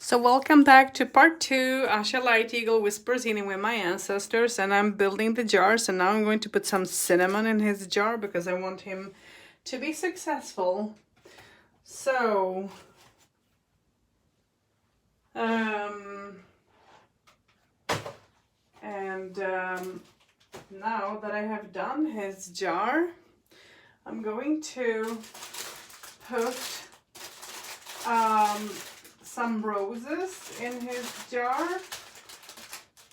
So welcome back to part 2, Asha Light Eagle Whispers Eating with My Ancestors, and I'm building the jars, and now I'm going to put some cinnamon in his jar because I want him to be successful. So, now that I have done his jar, I'm going to put some roses in his jar,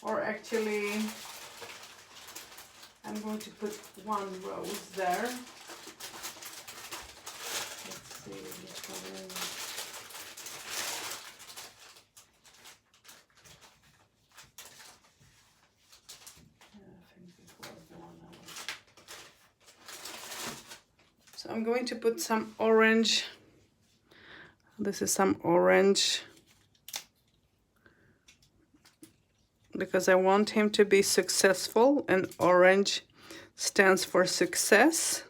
or actually I'm going to put one rose there. Let's see which one is. I think it was one. So I'm going to put some orange. This is some orange because I want him to be successful, and orange stands for success.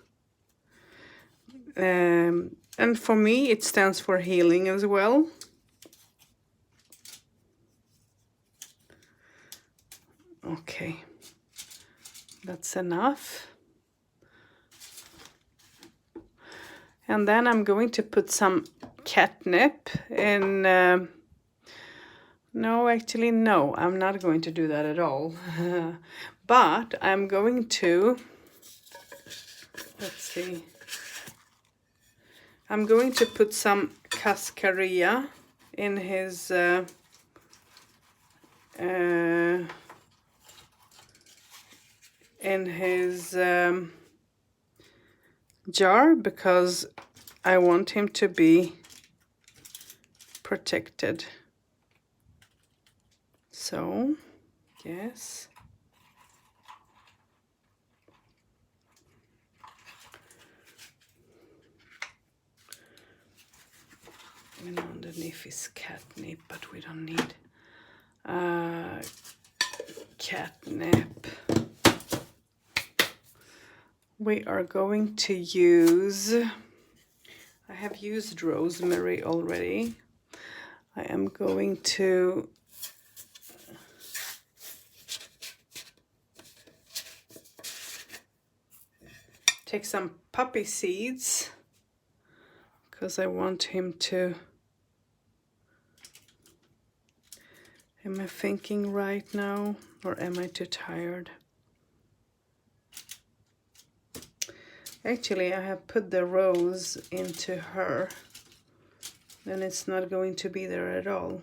And for me, it stands for healing as well. Okay, that's enough. And then I'm going to put some catnip in. No, actually, no, I'm not going to do that at all. But I'm going to, let's see. I'm going to put some cascarilla in his jar because I want him to be protected. So, yes. And underneath is catnip, but we don't need catnip. We are going to use, I have used rosemary already. I am going to take some poppy seeds because I want him to. Am I thinking right now, or am I too tired? Actually, I have put the rose into her, then it's not going to be there at all.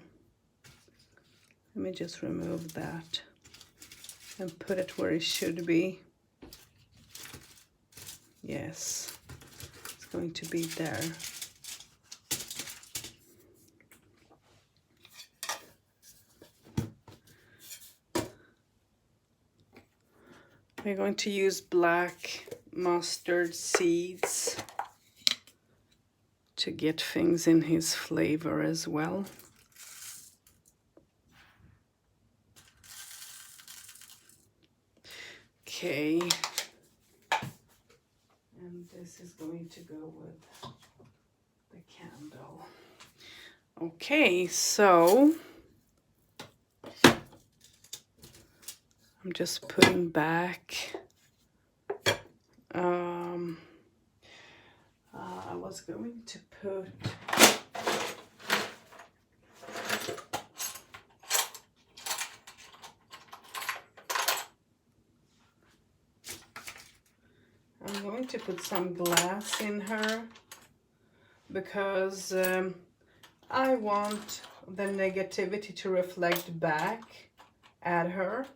Let me just remove that and put it where it should be. Yes, it's going to be there. We're going to use black mustard seeds to get things in his flavor as well. Okay. And this is going to go with the candle. Okay, so I'm just putting back. I was going to put some glass in her because I want the negativity to reflect back at her.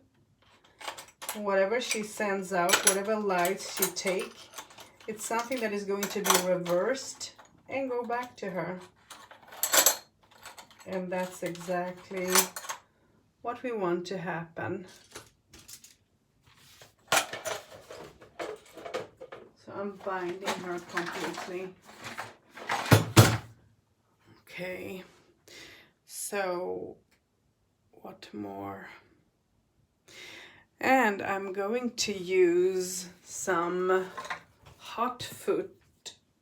Whatever she sends out, whatever lights she takes, it's something that is going to be reversed and go back to her. And that's exactly what we want to happen. So I'm binding her completely. Okay, so what more? And I'm going to use some hot foot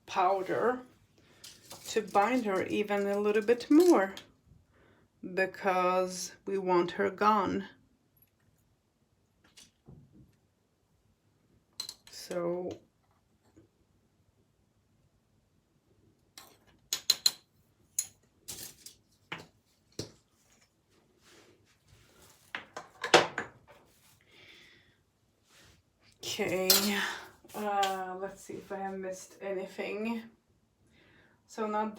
powder to bind her even a little bit more, because we want her gone. So okay, let's see if I have missed anything. So now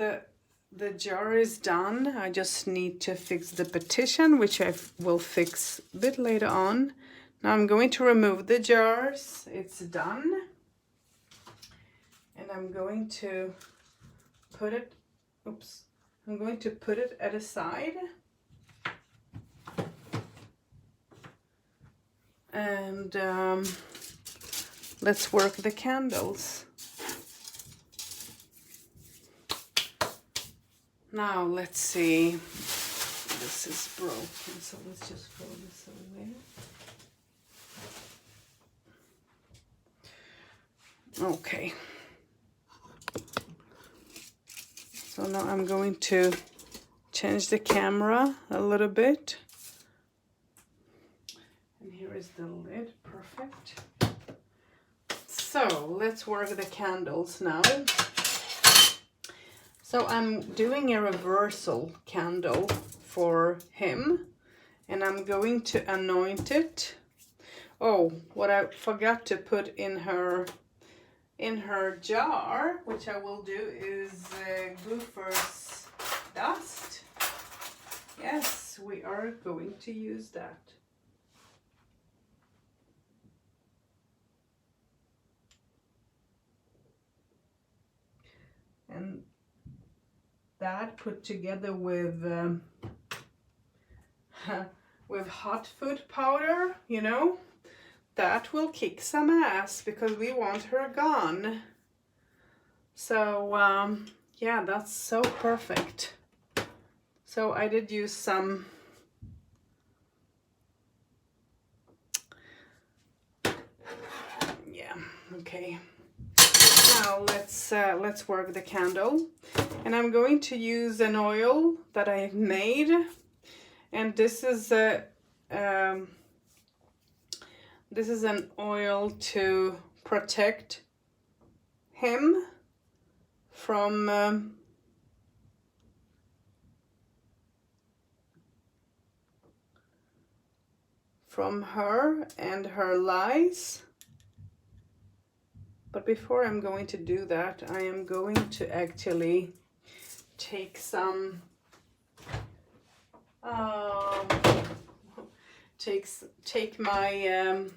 the jar is done. I just need to fix the petition, which I will fix a bit later on. Now I'm going to remove the jars. It's done. And I'm going to put it, I'm going to put it at a side. And let's work the candles. Now let's see. This is broken, so let's just throw this away. Okay. So now I'm going to change the camera a little bit. And here is the lid, perfect. So let's work the candles now. So I'm doing a reversal candle for him, and I'm going to anoint it. Oh, what I forgot to put in her jar, which I will do, is Goopher's dust. Yes, we are going to use that. And that put together with with hot food powder, you know, that will kick some ass because we want her gone. So yeah, that's so perfect. So I did use some okay. Now let's work the candle, and I'm going to use an oil that I have made, and this is an oil to protect him from her and her lies. But before I'm going to do that, I am going to actually take some take my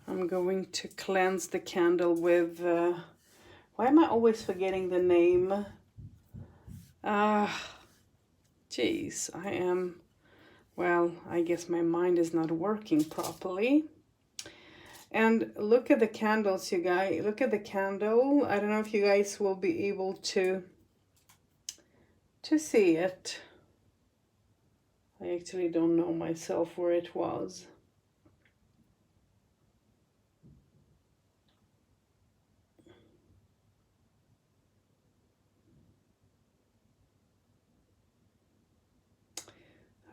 I'm going to cleanse the candle with, why am I always forgetting the name? Geez, well, I guess my mind is not working properly. And look at the candles, you guys. Look at the candle. I don't know if you guys will be able to see it. I actually don't know myself where it was.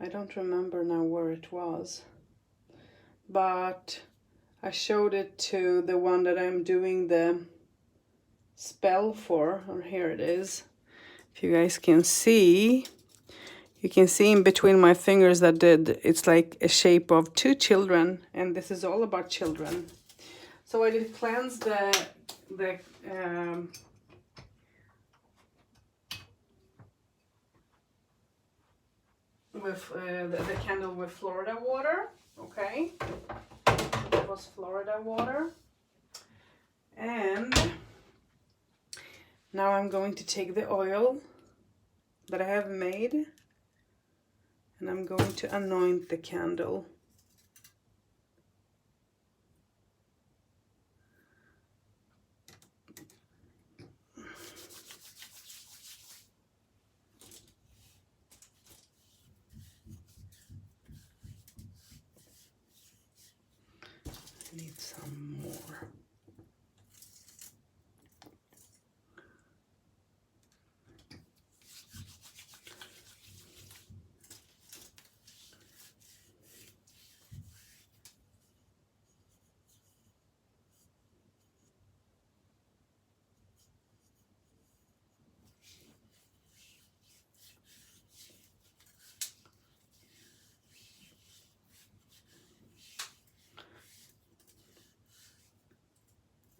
I don't remember now where it was, but I showed it to the one that I'm doing the spell for, or here it is. If you guys can see, you can see in between my fingers that it's like a shape of two children, and this is all about children. So I did cleanse the candle with Florida water. Okay, that was Florida water. And now I'm going to take the oil that I have made, and I'm going to anoint the candle. I need some more.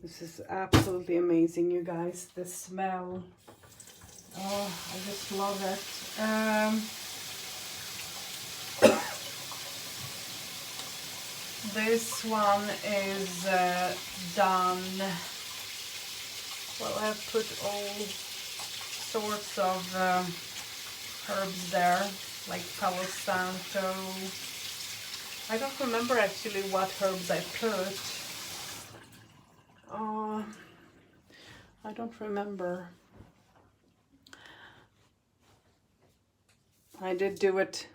This is absolutely amazing, you guys. The smell. Oh, I just love it. This one is done. Well, I've put all sorts of herbs there, like Palo Santo. I don't remember actually what herbs I put. I don't remember. I did do it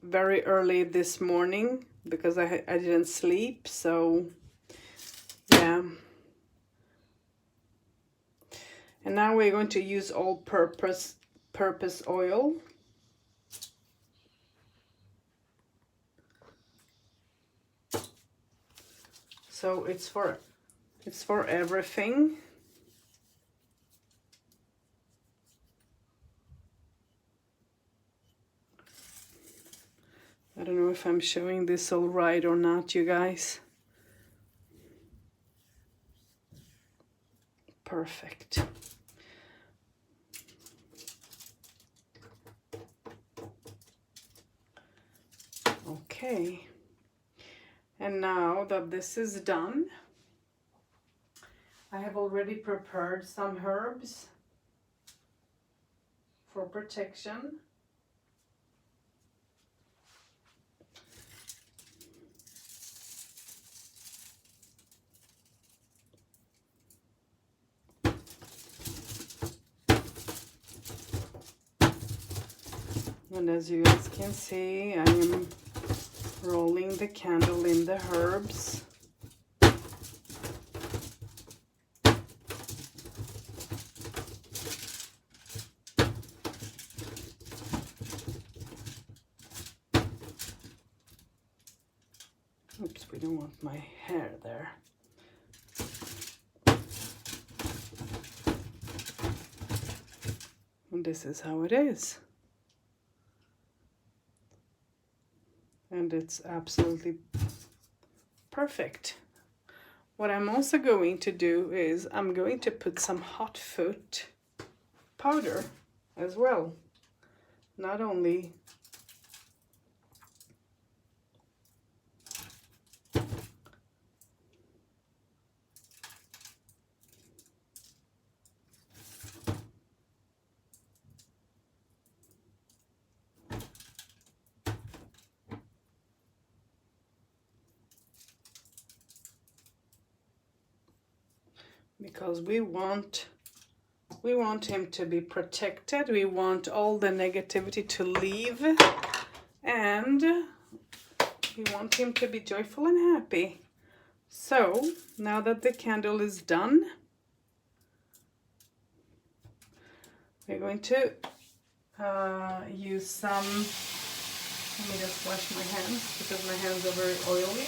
very early this morning because I didn't sleep, so yeah. And now we're going to use all-purpose oil. So it's for everything. I don't know if I'm showing this all right or not, you guys. Perfect. Okay. And now that this is done, I have already prepared some herbs for protection. And as you guys can see, I am rolling the candle in the herbs. Oops, we don't want my hair there. And this is how it is. And it's absolutely perfect. What I'm also going to do is I'm going to put some hot foot powder as well. Not only because we want him to be protected. We want all the negativity to leave, and we want him to be joyful and happy. So now that the candle is done, we're going to use some, let me just wash my hands because my hands are very oily.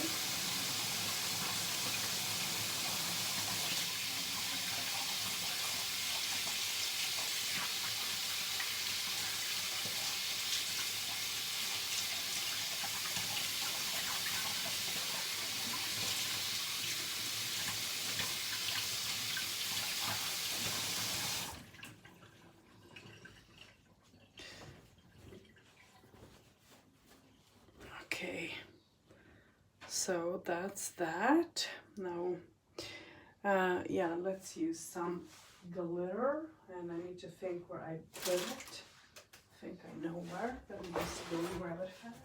Okay, so that's that. Now, yeah, let's use some glitter, and I need to think where I put it. I think I know where, but I'm just going to grab it fast.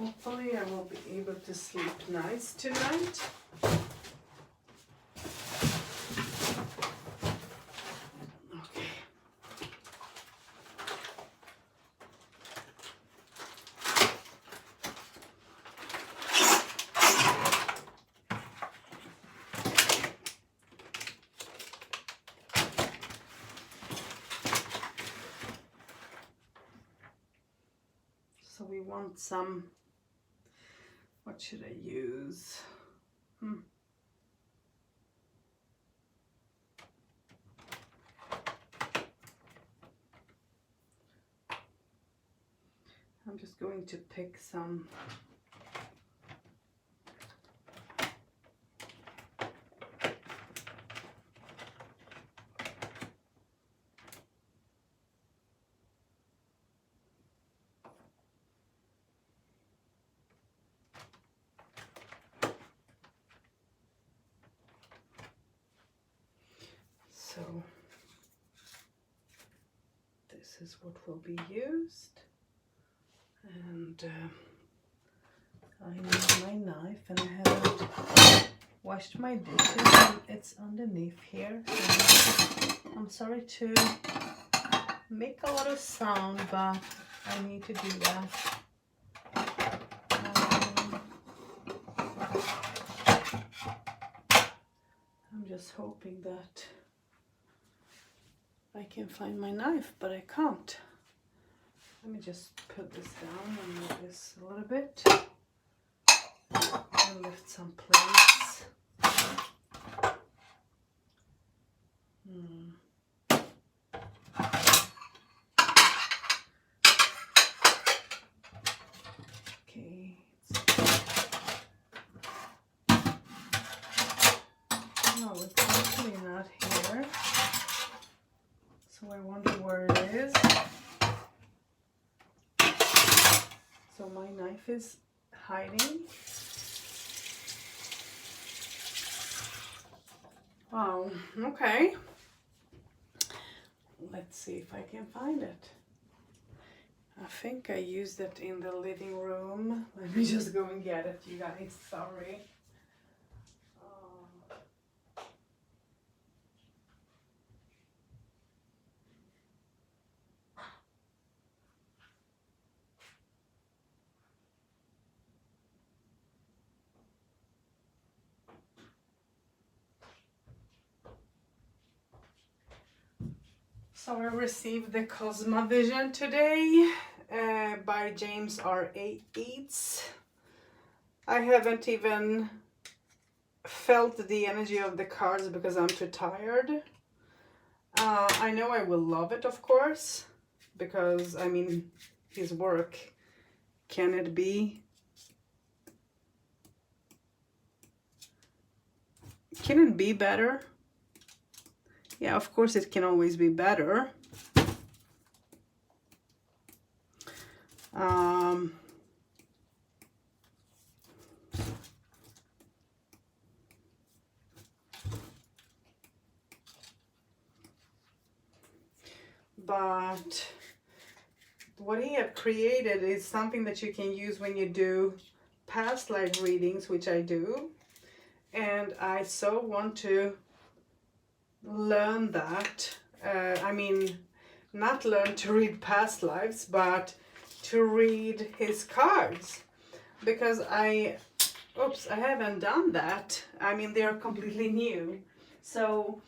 Hopefully I will be able to sleep nice tonight. Okay. So we want some, what should I use? I'm just going to pick some. So this is what will be used, and I need my knife, and I haven't washed my dishes, and it's underneath here. So I'm sorry to make a lot of sound, but I need to do that. I'm just hoping that I can find my knife, but I can't. Let me just put this down and move this a little bit and lift some plates. Okay. No, it's actually not here. So I wonder where it is. So my knife is hiding. Wow, okay. Let's see if I can find it. I think I used it in the living room. Let me just go and get it, you guys. Sorry. So I received the Cosmovision today by James R. Eads. I haven't even felt the energy of the cards because I'm too tired. I know I will love it, of course, because, I mean, his work, can it be? Can it be better? Yeah, of course it can always be better. But what he have created is something that you can use when you do past life readings, which I do. And I so want to learn that. I mean, not learn to read past lives, but to read his cards. Because I haven't done that. I mean, they're completely new. So,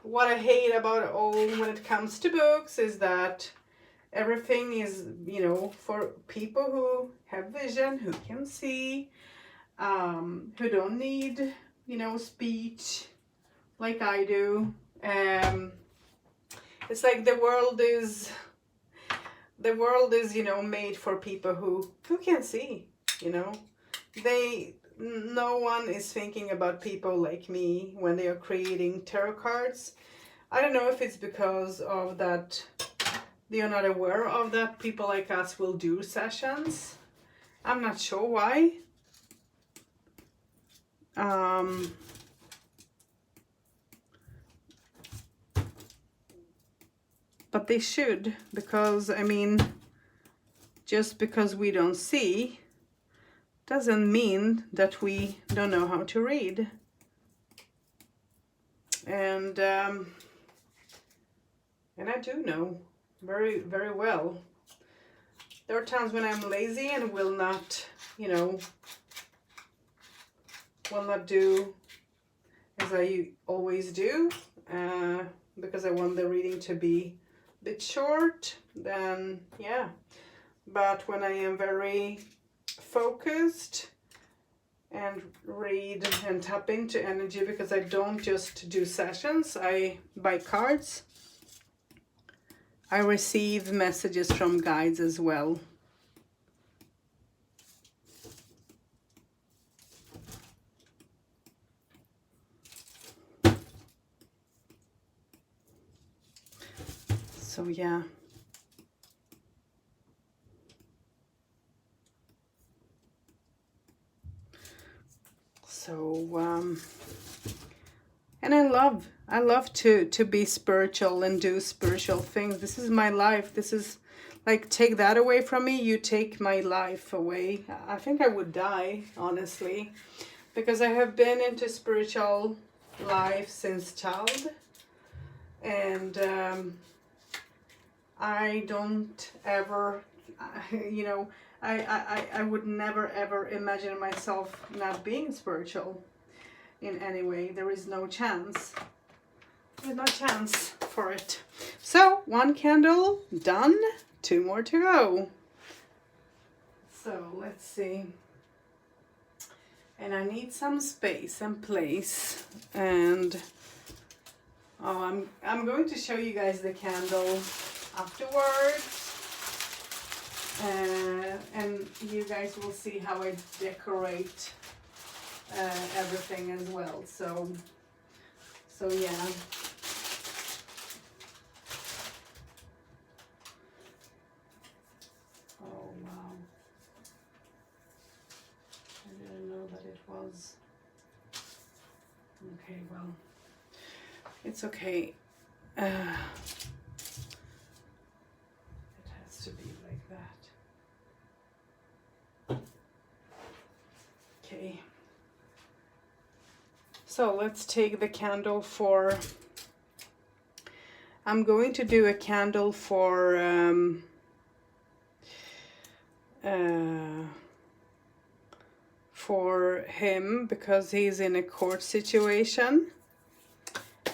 what I hate about all when it comes to books is that everything is, you know, for people who have vision, who can see, who don't need, you know, speech like I do. It's like the world is, you know, made for people who can see, you know. No one is thinking about people like me when they are creating tarot cards. I don't know if it's because of that they are not aware of that people like us will do sessions. I'm not sure why. But they should, because I mean, just because we don't see doesn't mean that we don't know how to read. And I do know very, very well. There are times when I'm lazy and will not, you know, will not do as I always do, because I want the reading to be a bit short, then yeah. But when I am very focused and read and tap into energy, because I don't just do sessions, I buy cards, I receive messages from guides as well. So yeah. So and I love to be spiritual and do spiritual things. This is my life. This is like, take that away from me, you take my life away. I think I would die, honestly, because I have been into spiritual life since child, and I don't ever, you know, I would never ever imagine myself not being spiritual in any way. There is no chance. There's no chance for it. So 1 candle done, 2 more to go. So let's see. And I need some space and place, and I'm going to show you guys the candle afterwards, and you guys will see how I decorate everything as well. So yeah. Oh wow, I didn't know that it was. Okay, well, it's okay. It has to be like that. Okay. So let's take the candle for, I'm going to do a candle for him, because he's in a court situation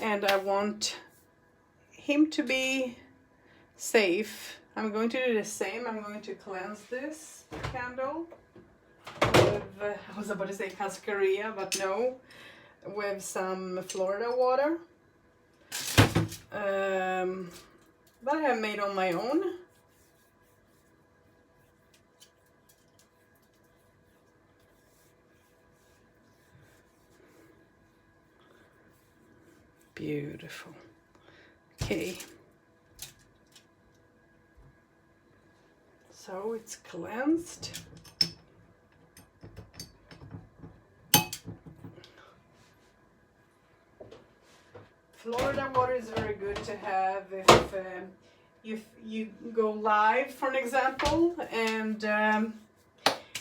and I want him to be safe. I'm going to do the same. I'm going to cleanse this candle with, I was about to say cascarilla, but no, with some Florida water that I have made on my own. Beautiful. Okay. So it's cleansed. Florida water is very good to have if you go live, for an example, and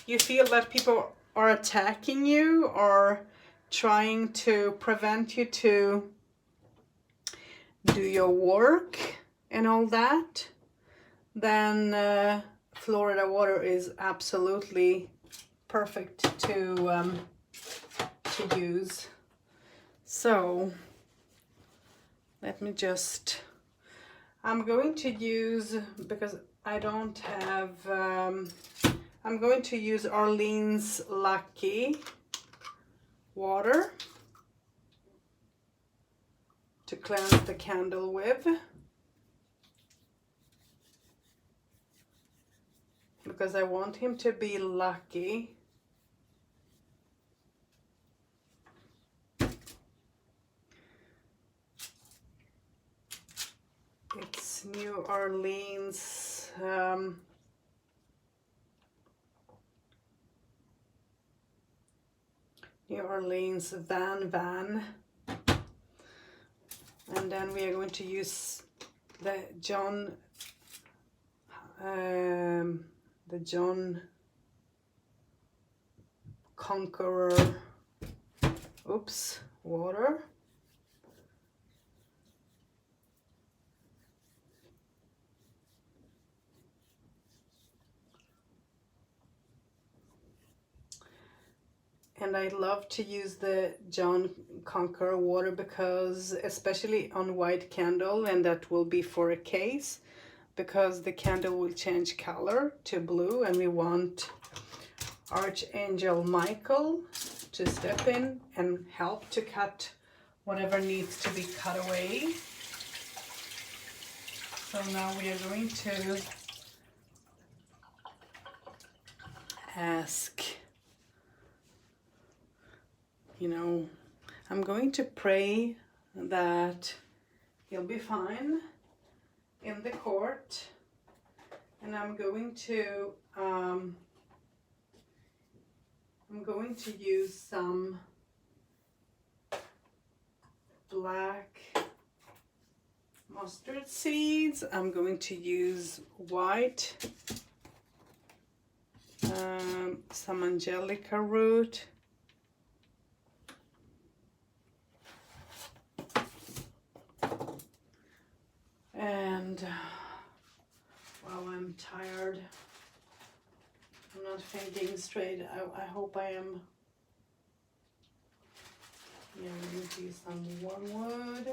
you feel that people are attacking you or trying to prevent you to do your work and all that, then Florida water is absolutely perfect to use. So let me just, I'm going to use, because I don't have, I'm going to use Arlene's Lucky water to cleanse the candle with, because I want him to be lucky. It's New Orleans New Orleans Van. And then we are going to use the the John Conqueror, oops, water. And I love to use the John Conqueror water because, especially on white candle, and that will be for a case, because the candle will change color to blue, and we want Archangel Michael to step in and help to cut whatever needs to be cut away. So now we are going to ask, you know, I'm going to pray that he'll be fine in the court, and I'm going to use some black mustard seeds. I'm going to use white, some angelica root, and wow, I'm tired. I'm not thinking straight. I hope I am. Yeah, I'm going to use some wormwood.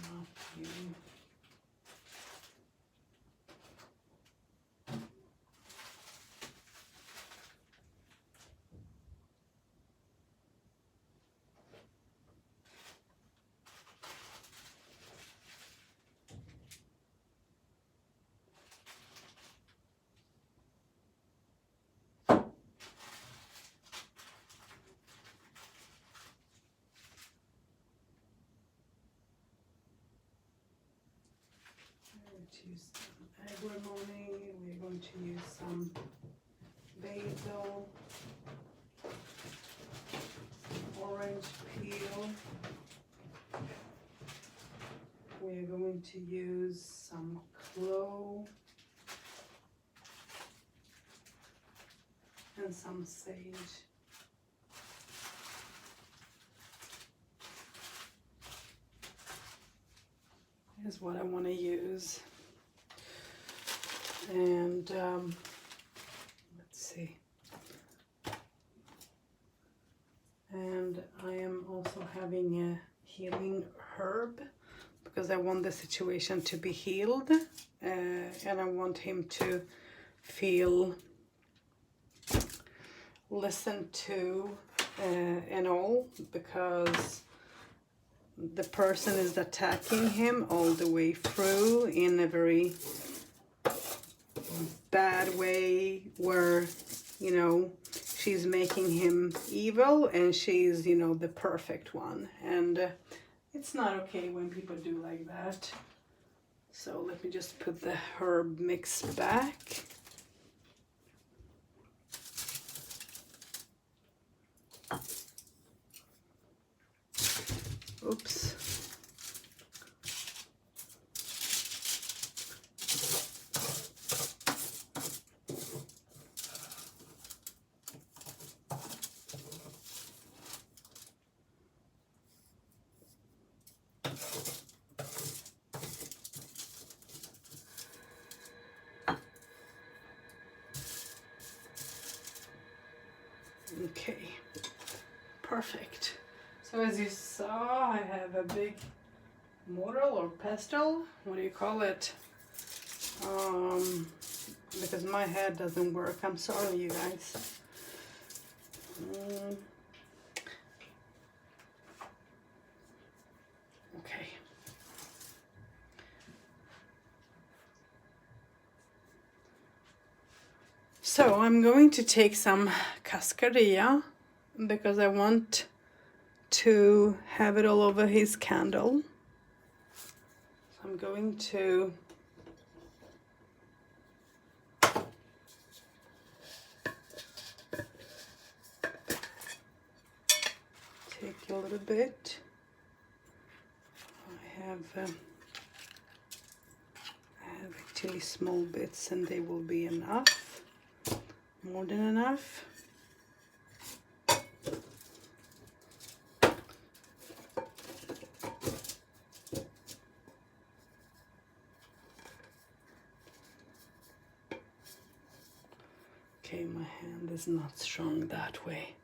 Not you. Use some agrimony. We're going to use some basil, orange peel. We're going to use some clove and some sage. Is what I want to use. And let's see. And I am also having a healing herb because I want the situation to be healed, and I want him to feel listened to and all, because the person is attacking him all the way through in a very bad way, where, you know, she's making him evil and she's, you know, the perfect one. And it's not okay when people do like that. So let me just put the herb mix back. Oops. Okay, perfect. So as you saw, I have a big mortar or pestle, what do you call it? Because my head doesn't work. I'm sorry, you guys. Okay. So I'm going to take some cascarilla because I want to have it all over his candle. So I'm going to take a little bit. I have really small bits, and they will be enough, more than enough. Okay, my hand is not strong that way.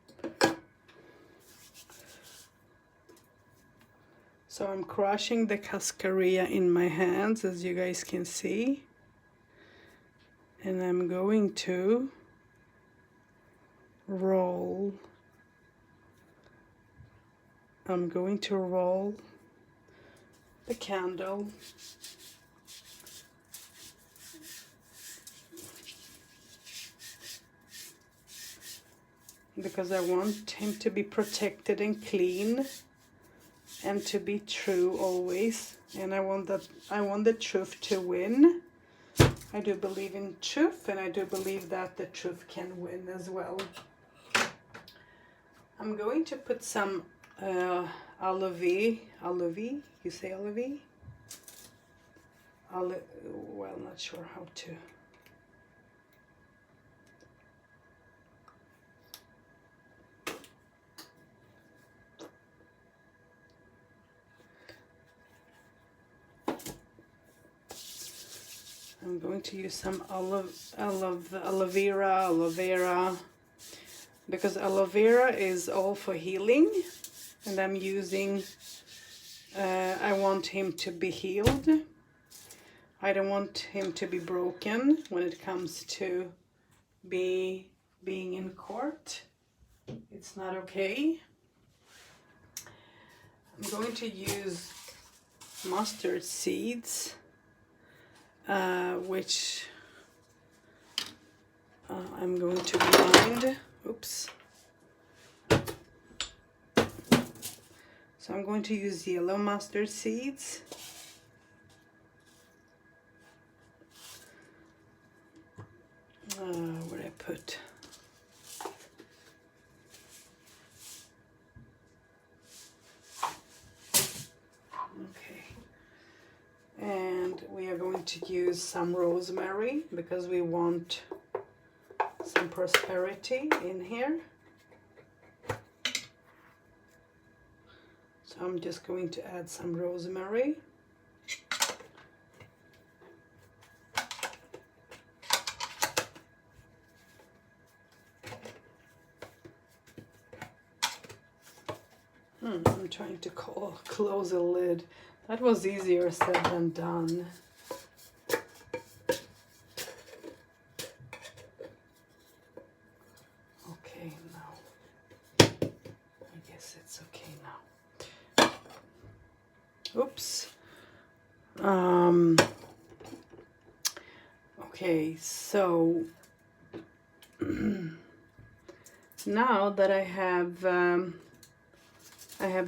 So I'm crushing the cascarilla in my hands, as you guys can see. And I'm going to roll. I'm going to roll the candle. Because I want him to be protected and clean and to be true always. And I want the truth to win. I do believe in truth, and I do believe that the truth can win as well. I'm going to put some olivey, you say olivey? Well, not sure how to. I'm going to use some aloe vera, because aloe vera is all for healing, and I'm using, I want him to be healed. I don't want him to be broken when it comes to being in court. It's not okay. I'm going to use mustard seeds, which I'm going to grind. Oops. So I'm going to use yellow mustard seeds. Where I put? Okay. And we are going to use some rosemary because we want some prosperity in here. So I'm just going to add some rosemary. I'm trying to close a lid. That was easier said than done. Okay, now I guess it's okay now. Oops. Okay, so now that I have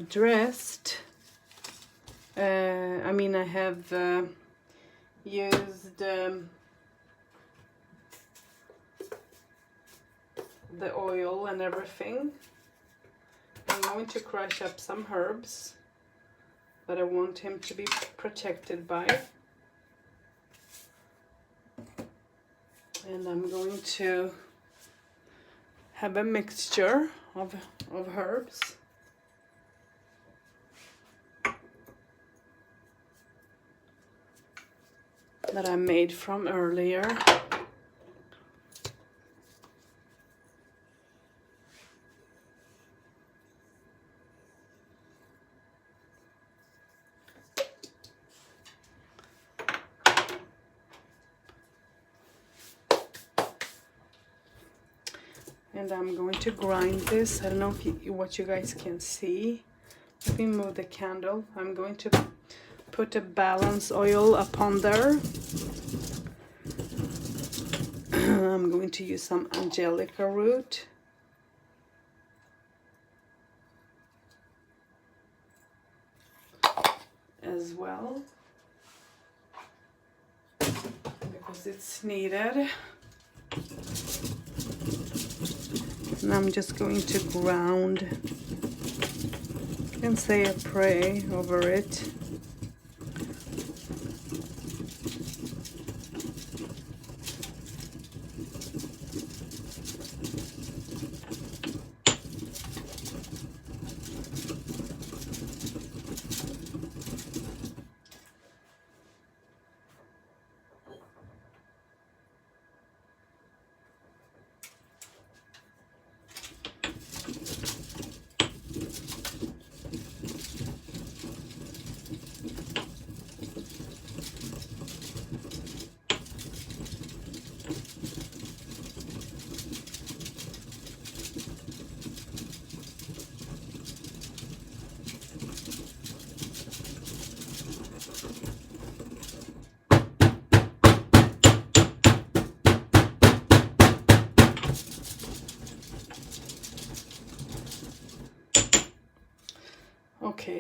dressed, I have used the oil and everything. I'm going to crush up some herbs that I want him to be protected by. And I'm going to have a mixture of herbs. That I made from earlier. And I'm going to grind this. I don't know what you guys can see. Let me move the candle. I'm going to put a balance oil upon there. I'm going to use some angelica root. As well. Because it's needed. And I'm just going to ground and say a prayer over it.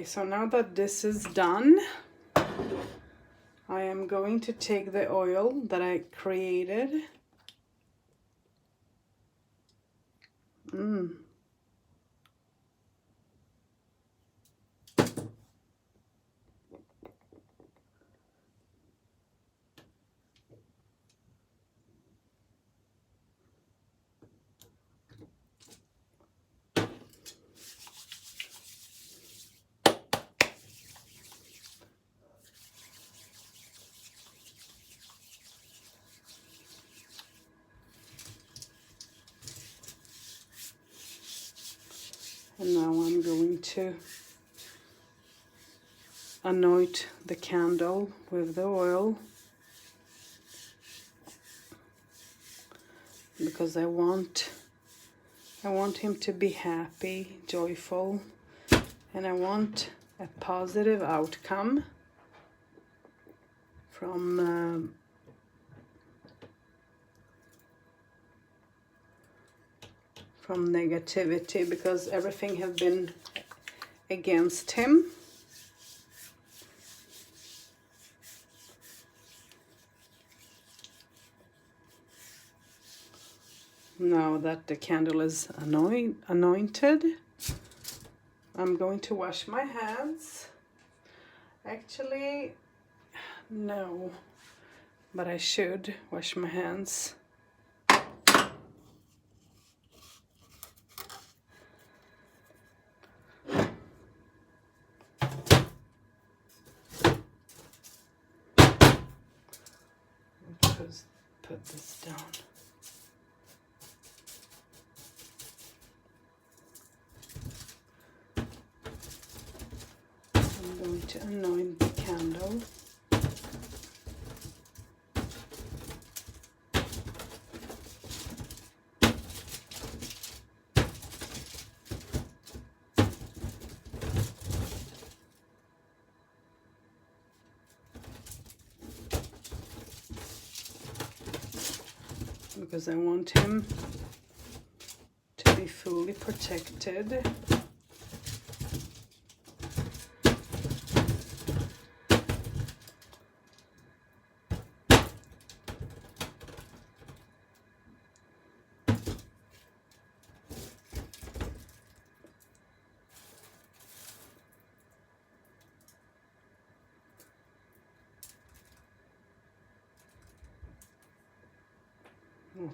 so now that this is done, I am going to take the oil that I created. And now I'm going to anoint the candle with the oil, because I want him to be happy, joyful, and I want a positive outcome from negativity, because everything has been against him. Now that the candle is anointed, I'm going to wash my hands. Actually, no, but I should wash my hands. Just put this down. I'm going to anoint the candle. Because I want him to be fully protected.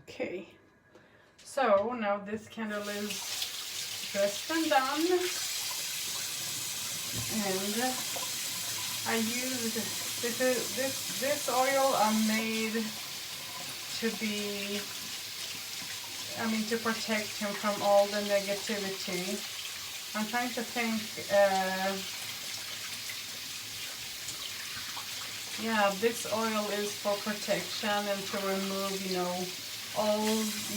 Okay, so now this candle is dressed and done, and I used this oil I made to be, to protect him from all the negativity. I'm trying to think. Yeah, this oil is for protection and to remove, all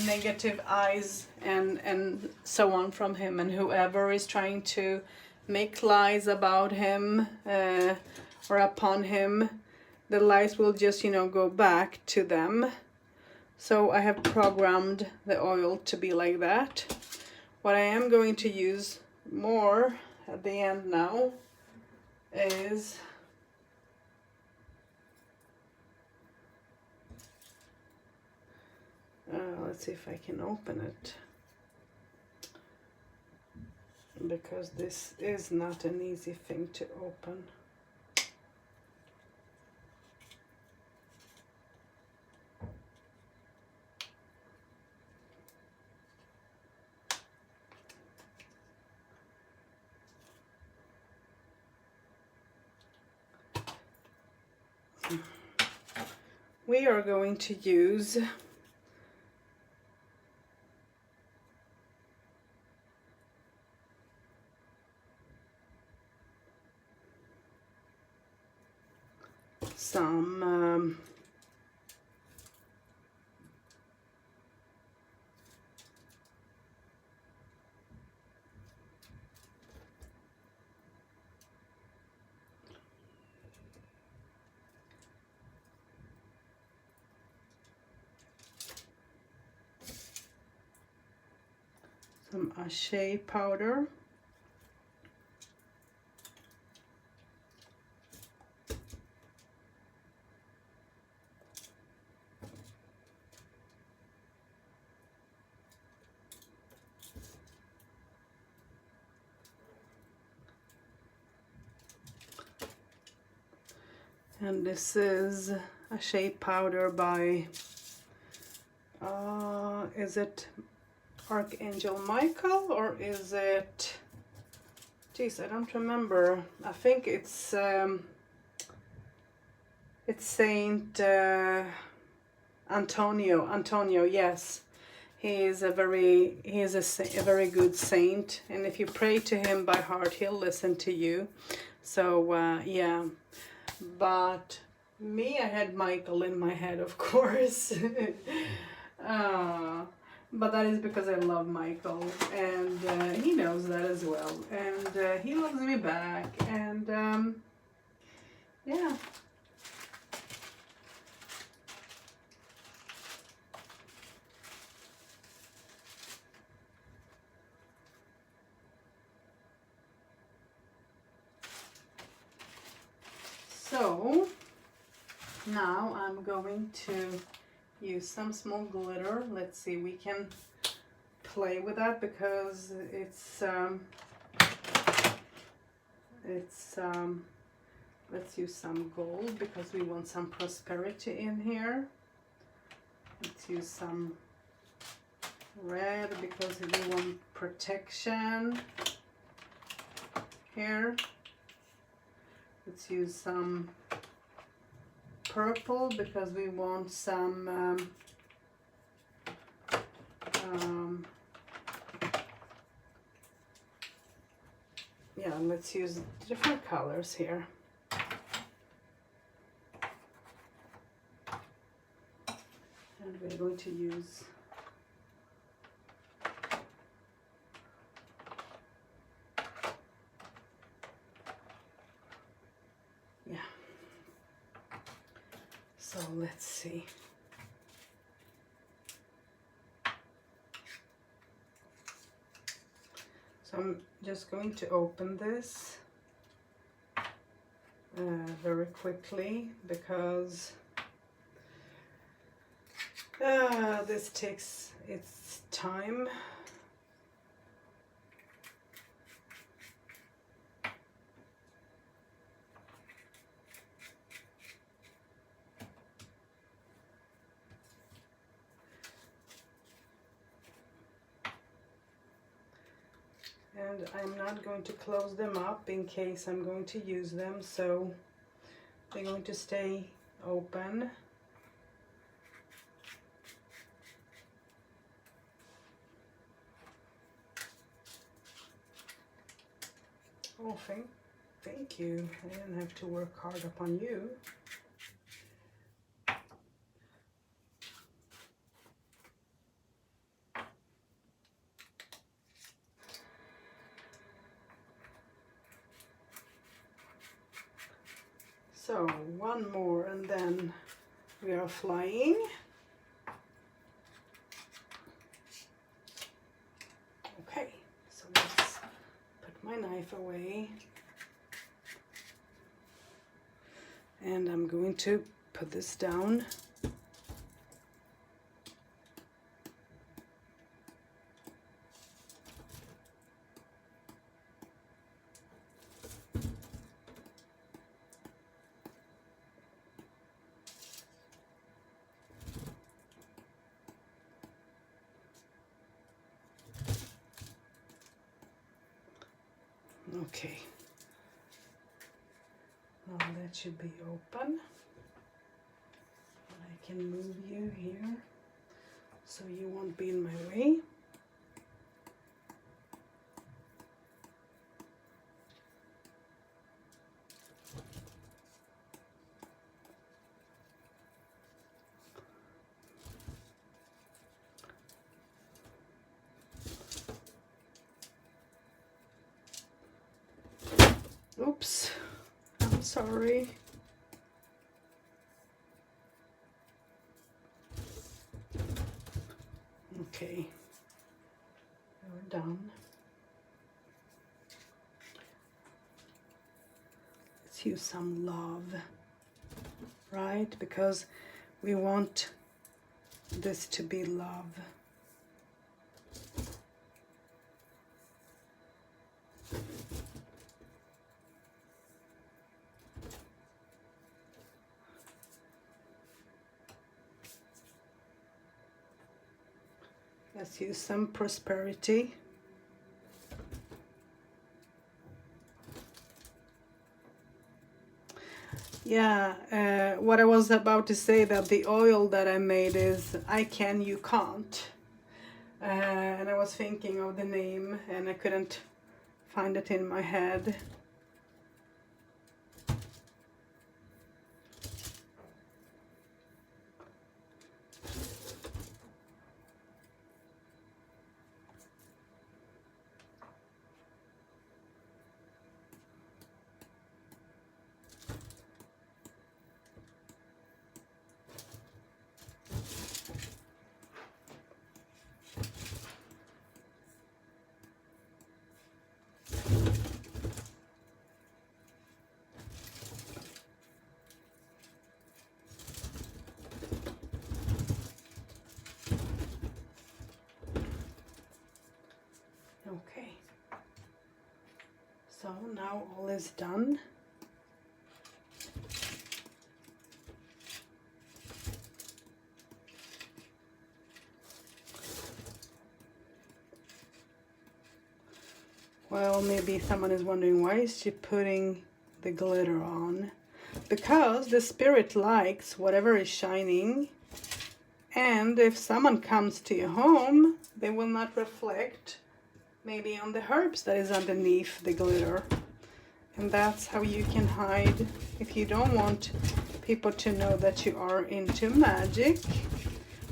negative eyes and so on from him, and whoever is trying to make lies about him or upon him, the lies will just, go back to them. So I have programmed the oil to be like that. What I am going to use more at the end now is let's see if I can open it, because this is not an easy thing to open. We are going to use some shea powder. And this is a shea powder by, is it Archangel Michael or is it, geez, I don't remember. I think it's Saint Antonio, yes. He is a very good saint, and if you pray to him by heart, he'll listen to you. So yeah, but me, I had Michael in my head, of course. But that is because I love Michael, and he knows that as well, and he loves me back, and yeah. So now I'm going to use some small glitter. Let's see, we can play with that because let's use some gold because we want some prosperity in here. Let's use some red because we want protection here. Let's use some purple because we want some yeah, let's use different colors here. And we're going to use so let's see. So I'm just going to open this very quickly because this takes its time. And I'm not going to close them up in case I'm going to use them, so they're going to stay open. Oh, thank you. I didn't have to work hard upon you. So one more and then we are flying. Okay, so let's put my knife away. And I'm going to put this down. Okay, now that should be open. I can move you here so you won't be in my way. Oops, I'm sorry. Okay, we're done. Let's use some love, right? Because we want this to be love. Let's use some prosperity. Yeah, what I was about to say, that the oil that I made is I Can, You Can't. And I was thinking of the name and I couldn't find it in my head. Okay, so now all is done. Well, maybe someone is wondering, why is she putting the glitter on? Because the spirit likes whatever is shining, and if someone comes to your home, they will not reflect maybe on the herbs that is underneath the glitter. And that's how you can hide if you don't want people to know that you are into magic.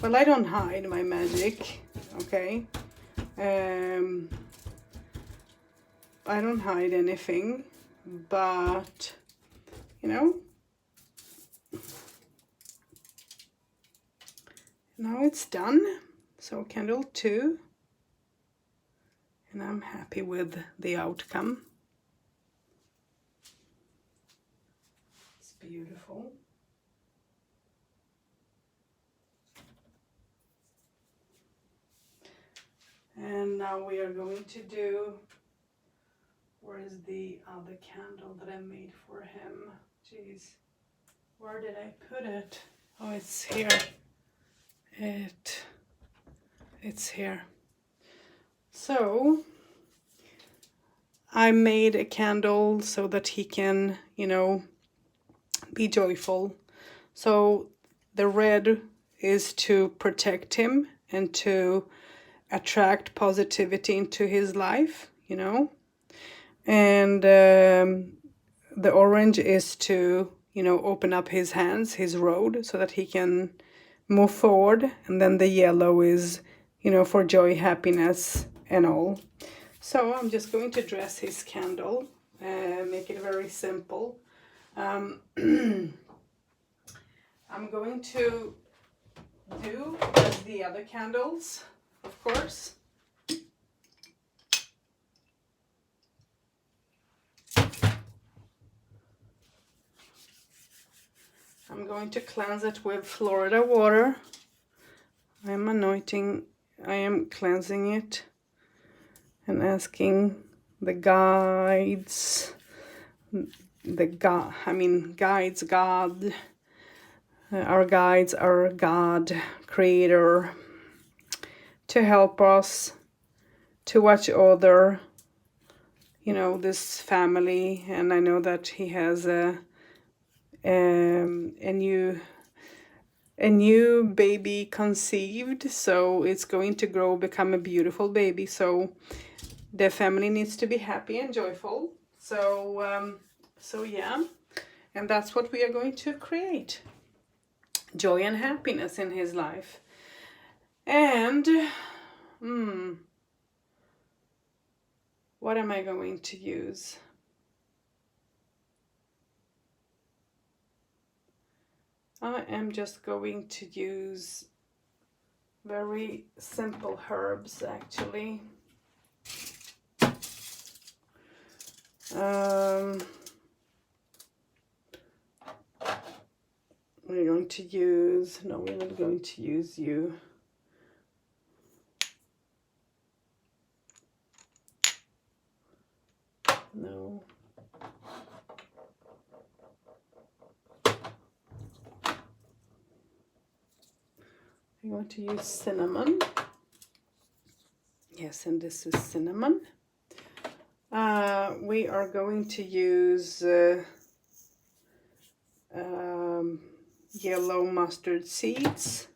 Well, I don't hide my magic, okay? I don't hide anything, but you know, now it's done. So candle 2, and I'm happy with the outcome. It's beautiful. And now we are going to do, where is the other candle that I made for him? Jeez, where did I put it? Oh, it's here. It's here. So I made a candle so that he can, you know, be joyful. So the red is to protect him and to attract positivity into his life, you know. And the orange is to, you know, open up his hands, his road, so that he can move forward. And then the yellow is, you know, for joy, happiness, and all. So I'm just going to dress his candle, make it very simple. I'm going to do as the other candles, of course. I'm going to cleanse it with Florida water. I am cleansing it and asking the guides, God, our guides, our God, Creator, to help us to watch over, you know, this family. And I know that he has a new baby conceived, so it's going to grow, become a beautiful baby. So the family needs to be happy and joyful. So yeah, and that's what we are going to create, joy and happiness in his life. And what am I going to use? I am just going to use very simple herbs, actually. We're going to use, no, we're not going to use you. No. I'm going to use cinnamon. Yes, and this is cinnamon. We are going to use yellow mustard seeds.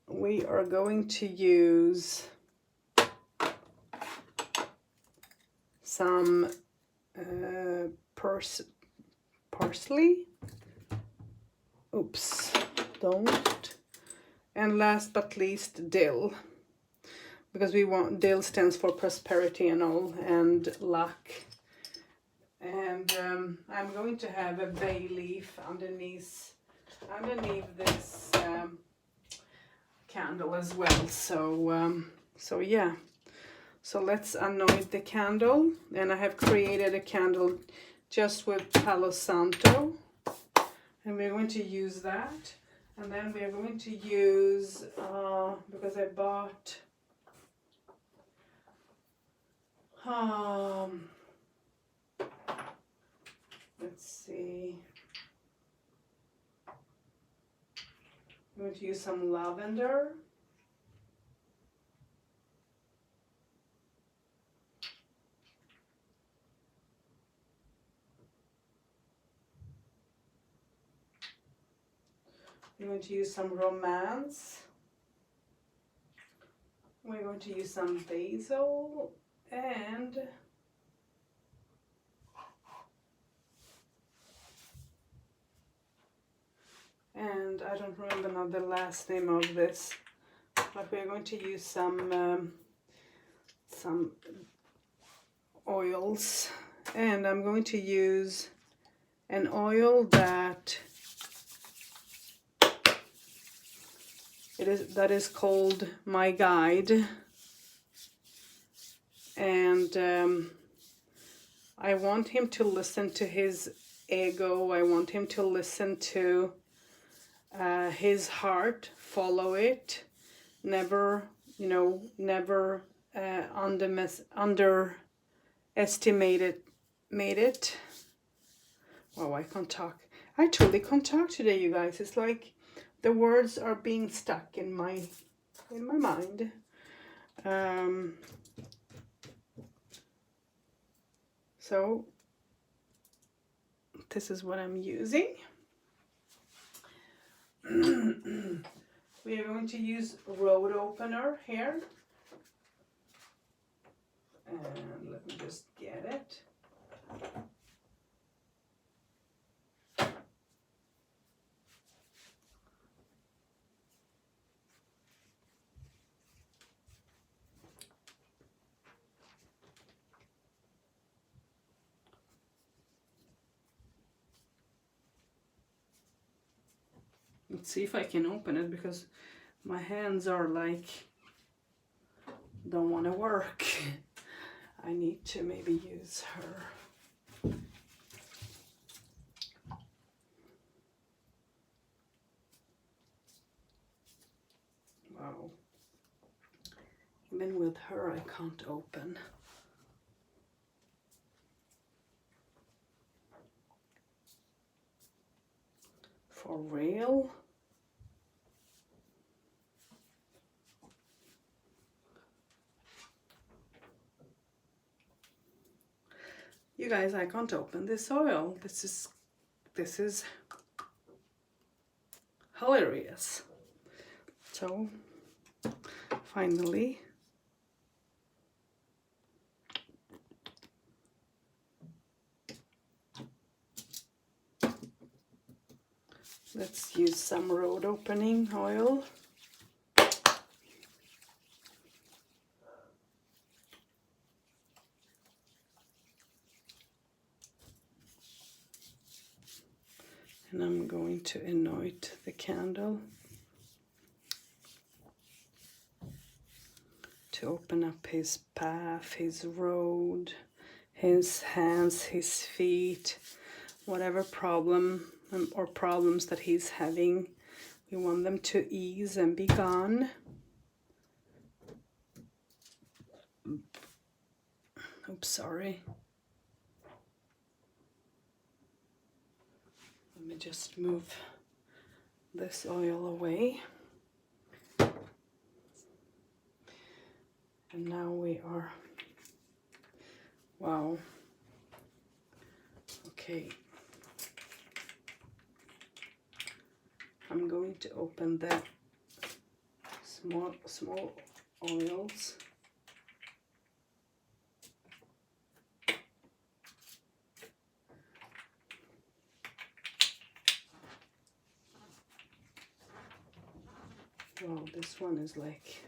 We are going to use some parsley. Oops, don't. And last but least, dill. Because we want, dill stands for prosperity and all, and luck. And I'm going to have a bay leaf underneath this candle as well. So yeah. So let's anoint the candle, and I have created a candle just with Palo Santo, and we're going to use that. And then we are going to use, because I bought let's see, I'm going to use some lavender. We're going to use some romance. We're going to use some basil and I don't remember now the last name of this, but we're going to use some oils, and I'm going to use an oil that is called My Guide, and I want him to listen to his ego. I want him to listen to his heart, follow it, never, never underestimate it. Wow, I can't talk. I truly can't talk today, you guys. It's like the words are being stuck in my mind. So this is what I'm using. We are going to use road opener here. And let me just get it. Let's see if I can open it, because my hands are like, don't want to work. I need to maybe use her. Wow. Even with her, I can't open. For real? You guys, I can't open this oil. This is hilarious. So, finally, let's use some road opening oil. And I'm going to anoint the candle to open up his path, his road, his hands, his feet, whatever problem or problems that he's having. We want them to ease and be gone. Oops, sorry. Let me just move this oil away. And now we are, wow. Okay. I'm going to open the small oils. Wow, this one is like,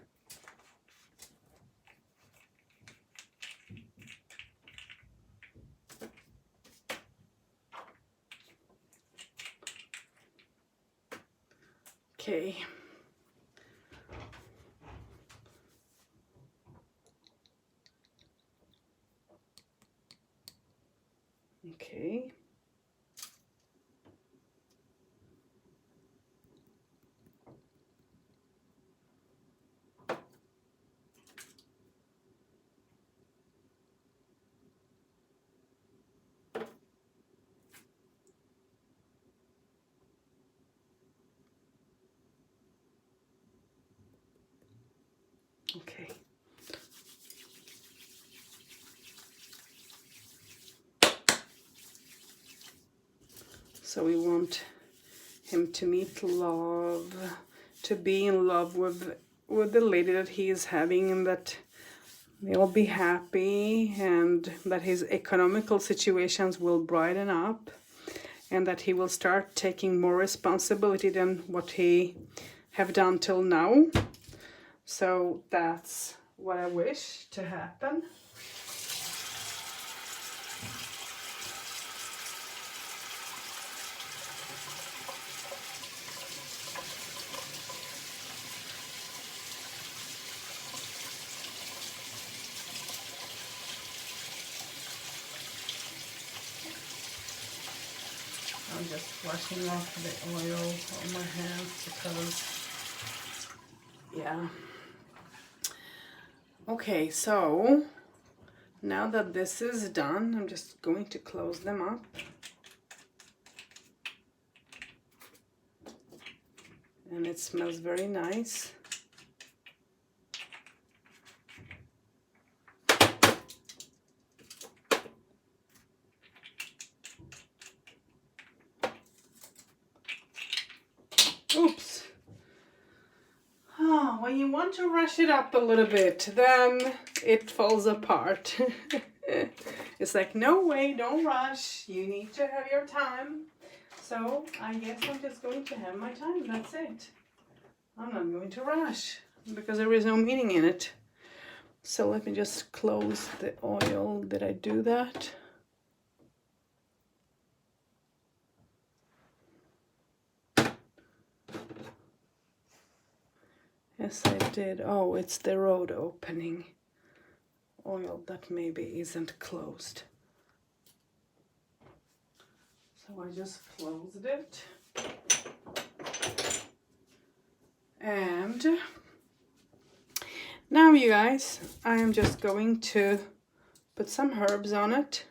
okay. Okay. Okay. So we want him to meet love, to be in love with the lady that he is having, and that they'll be happy, and that his economical situations will brighten up, and that he will start taking more responsibility than what he have done till now. So that's what I wish to happen. I'm just washing off the oil on my hands because, yeah. Okay, so now that this is done, I'm just going to close them up. And it smells very nice. Oops. Oh, when you want to rush it up a little bit, then it falls apart. It's like, no way, don't rush. You need to have your time. So I guess I'm just going to have my time. That's it. I'm not going to rush because there is no meaning in it. So let me just close the oil. Did I do that? Yes, I did. Oh, it's the road opening oil that maybe isn't closed. So I just closed it. And now, you guys, I am just going to put some herbs on it.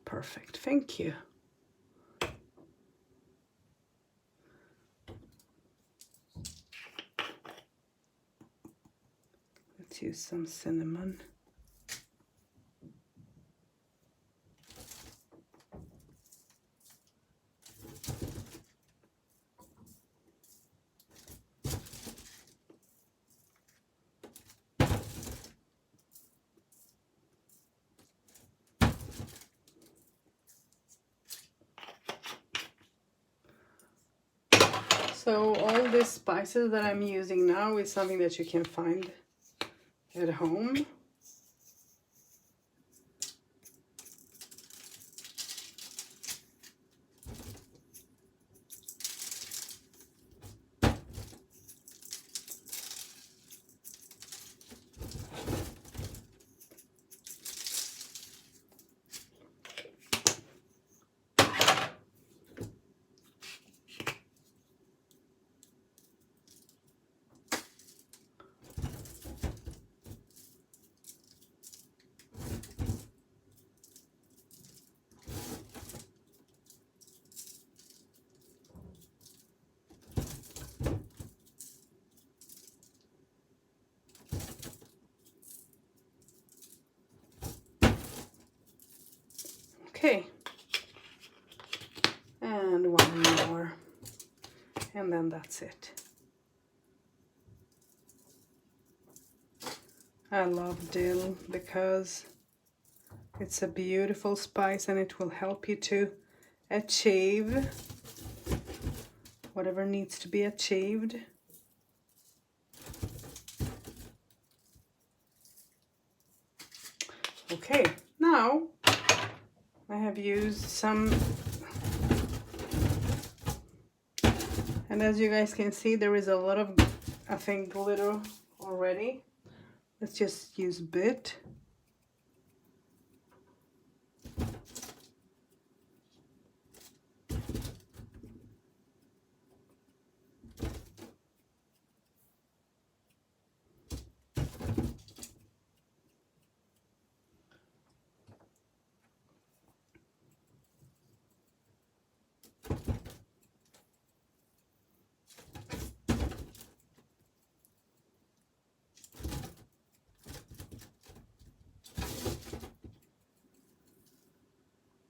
Perfect, thank you. Let's use some cinnamon. So all these spices that I'm using now is something that you can find at home. Okay. And one more. And then that's it. I love dill because it's a beautiful spice and it will help you to achieve whatever needs to be achieved. Okay, now I have used some, and as you guys can see, there is a lot of, I think, glitter already. Let's just use a bit.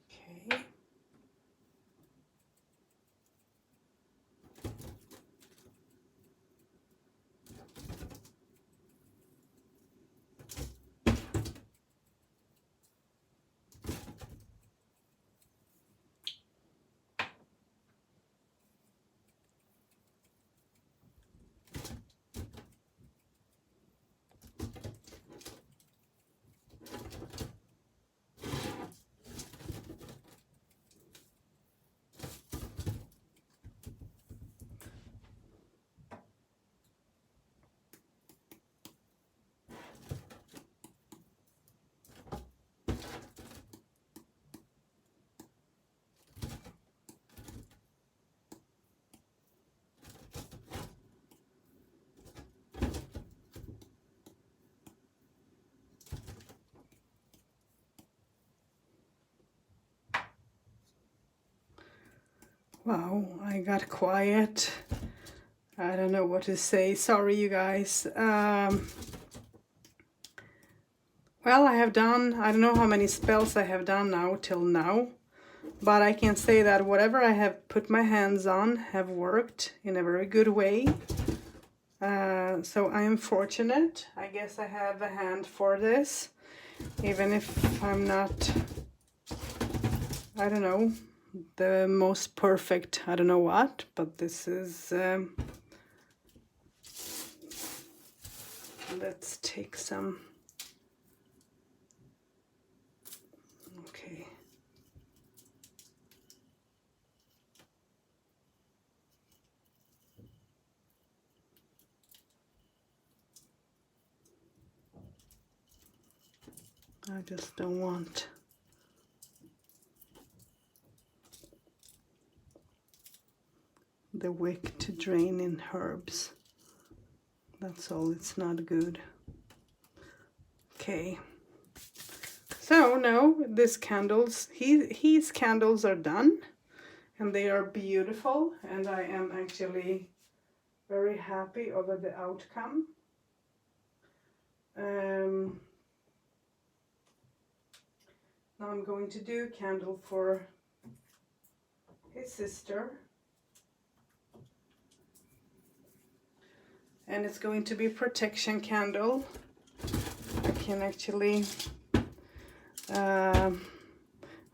Okay. Wow, I got quiet. I don't know what to say. Sorry, you guys. Well, I have done, I don't know how many spells I have done now till now, but I can say that whatever I have put my hands on have worked in a very good way. So I am fortunate. I guess I have a hand for this, even if I'm not, I don't know, the most perfect, I don't know what, but this is, let's take some, okay. I just don't want the wick to drain in herbs. That's all, it's not good. Okay. So now this candles, his candles are done and they are beautiful and I am actually very happy over the outcome. Now I'm going to do a candle for his sister. And it's going to be protection candle. I can actually, I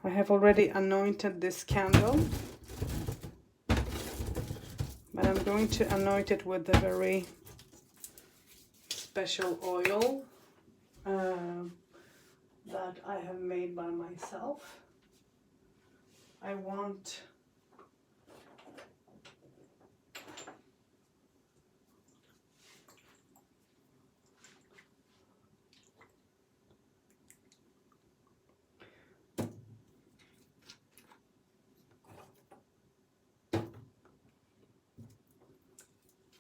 have already anointed this candle. But I'm going to anoint it with a very special oil that I have made by myself. I want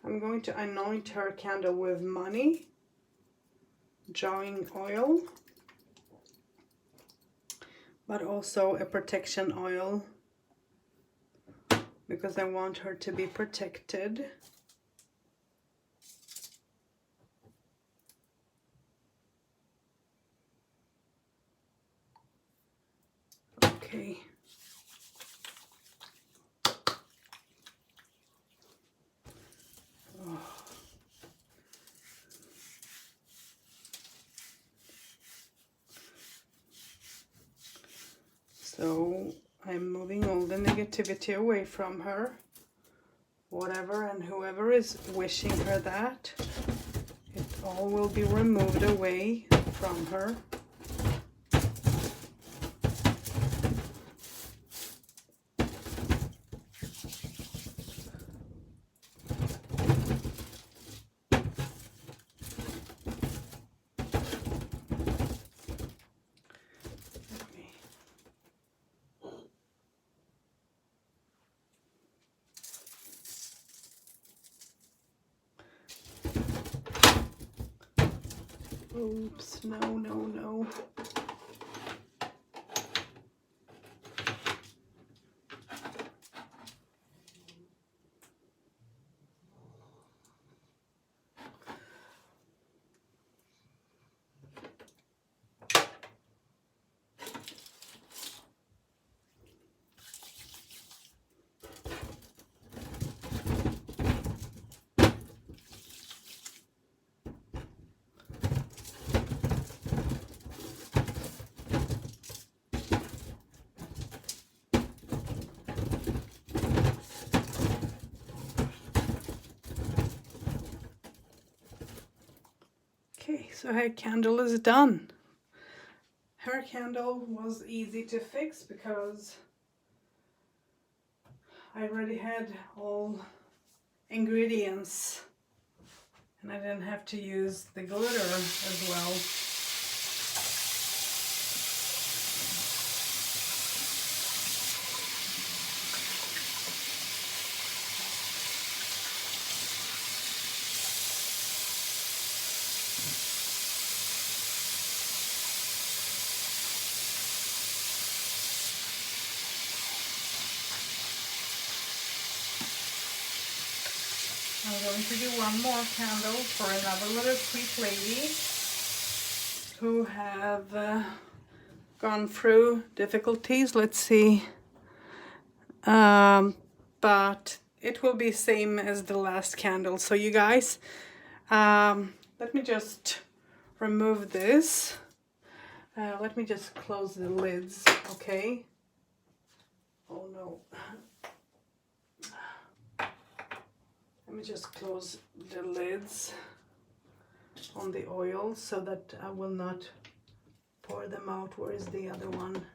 I'm going to anoint her candle with money, drawing oil, but also a protection oil because I want her to be protected. Okay. So I'm moving all the negativity away from her. Whatever and whoever is wishing her that, it all will be removed away from her. Oops, no, no, no. Okay, so her candle is done. Her candle was easy to fix because I already had all ingredients and I didn't have to use the glitter as well. I'm going to do one more candle for another little sweet lady who have gone through difficulties. Let's see. But it will be same as the last candle. So you guys, let me just remove this. Let me just close the lids, okay? Oh no. Let me just close the lids on the oil so that I will not pour them out. Where is the other one?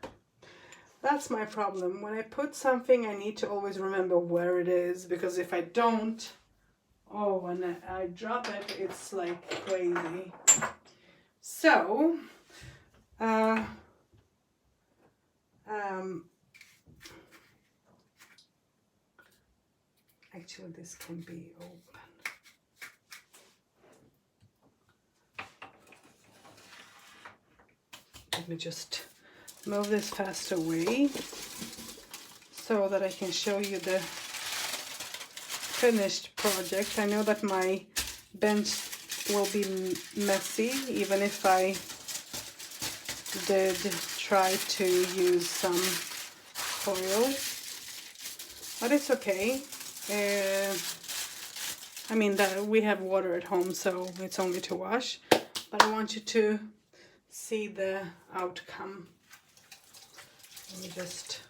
That's my problem. When I put something, I need to always remember where it is, because if I don't, oh, when I drop it, it's like crazy. So, actually this can be open. Let me just move this fast away so that I can show you the finished project. I know that my bench will be messy even if I did try to use some oil, but it's okay. I mean that we have water at home, so it's only to wash, but I want you to see the outcome. Let me just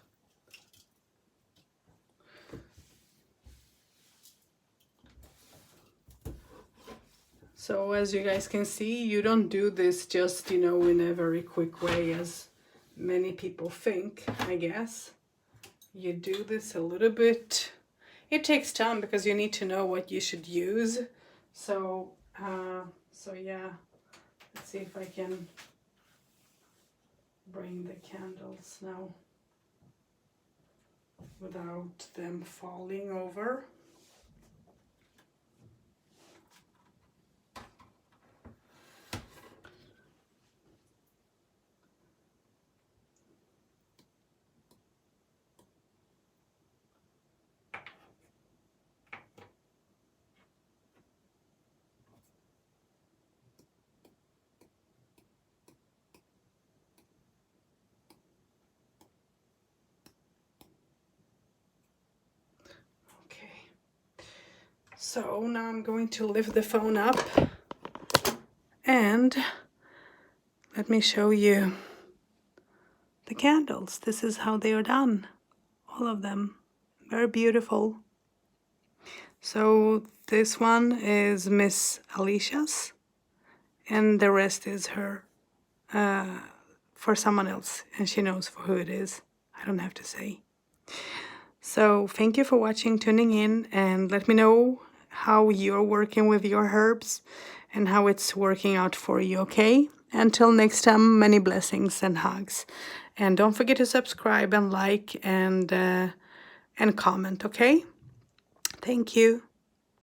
so as you guys can see, you don't do this just, you know, in a very quick way as many people think, I guess. You do this a little bit. It takes time because you need to know what you should use. So yeah, let's see if I can bring the candles now without them falling over. So now I'm going to lift the phone up and let me show you the candles. This is how they are done. All of them. Very beautiful. So this one is Miss Alicia's and the rest is her for someone else, and she knows for who it is. I don't have to say. So thank you for watching, tuning in, and let me know how you're working with your herbs and how it's working out for you, okay? Until next time, many blessings and hugs. And don't forget to subscribe and like and comment, okay? Thank you.